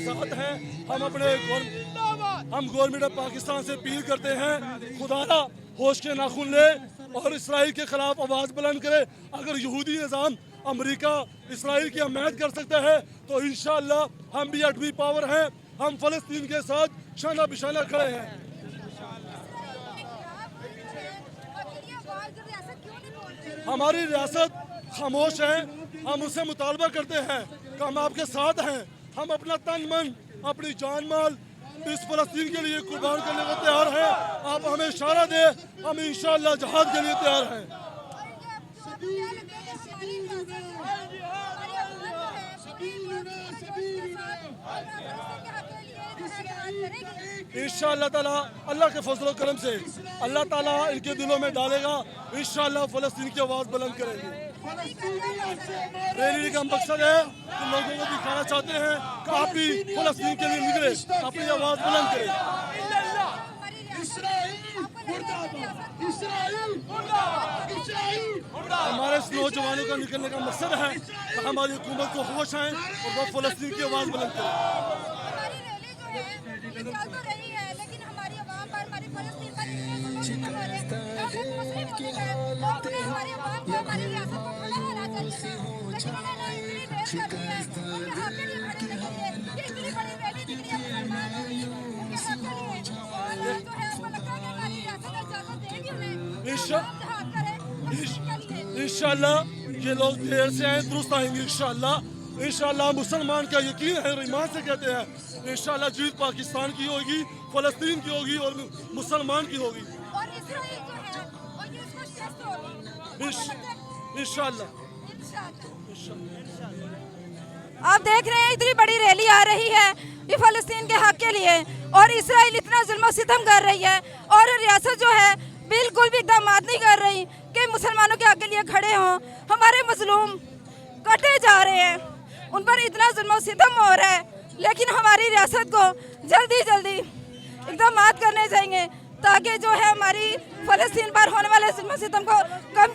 साथ हैं। हम गवर्नमेंट ऑफ पाकिस्तान से अपील करते हैं, खुदा होश के नाखून ले और इसराइल के खिलाफ आवाज़ बुलंद करे। अगर यहूदी निज़ाम अमेरिका इसराइल की हमायत कर सकता है तो इंशाअल्लाह हम भी 8वीं पावर हैं, हम फ़लस्तीन के साथ शाना बिशाना खड़े हैं। हमारी रियासत खामोश है, हम उससे मुतालबा करते हैं कि हम आपके साथ हैं। हम अपना तन मन अपनी जान माल इस फ़लस्तीन के लिए कुर्बान करने को तैयार हैं। आप हमें इशारा दें, हम इंशाअल्लाह जहाद के लिए तैयार हैं। इंशाअल्लाह ताला अल्लाह के फजल करम से अल्लाह ताला इनके दिलों में डालेगा, इंशाअल्लाह फ़लस्तीन की आवाज़ बुलंद करेंगे। रैली का मकसद है कि लोगों को दिखाना चाहते हैं कि आप भी फ़लस्तीन के लिए निकले, अपनी आवाज़ बुलंद करें। हमारे नौजवानों का निकलने का मकसद है कि हमारी हुकूमत को होश आए और वो फ़लस्तीन की आवाज़ बुलंद करें। चल तो रही है, लेकिन हमारी आवाम पर, हमारी फ़लस्तीन पर इतने जुल्म हो रहे हैं। हम मुस्लिम होने का लोग ने हमारी आवाम को, हमारी रियासत को खड़ा होना चाहिए, लेकिन उन्होंने इतनी देर कर दी है उनके हक के लिए खड़े नहीं है। ये इतनी बड़ी रैली निकली है मुसलमान उनके हक के लिए, और जो है आपको लगता है कि हमारी रियासत इजाज़त देगी उन्हें जहाद करें। इंशाअल्लाह ये लोग देर से आए, दुरुस्त आएंगे इंशाअल्लाह। मुसलमान का यकीन है, ईमान से कहते हैं, इंशाअल्लाह जीत पाकिस्तान की होगी, फ़लस्तीन की होगी और मुसलमान की होगी और इस्राइल जो है और ये इसको शिकस्त होगी इंशाअल्लाह। आप देख रहे हैं इतनी बड़ी रैली आ रही है ये फ़लस्तीन के हक के लिए, और इस्राइल इतना जुल्म सितम कर रही है और रियासत जो है बिल्कुल भी इक़दामात नहीं कर रही कि मुसलमानों के हक के लिए खड़े हों। हमारे मजलूम कटे जा रहे हैं, उन पर इतना जुल्म सितम हो रहा है, लेकिन हमारी रियासत को जल्दी इक़दामात करने चाहिए ताकि जो है हमारी फ़लस्तीन पर होने वाले जुल्म सितम को कम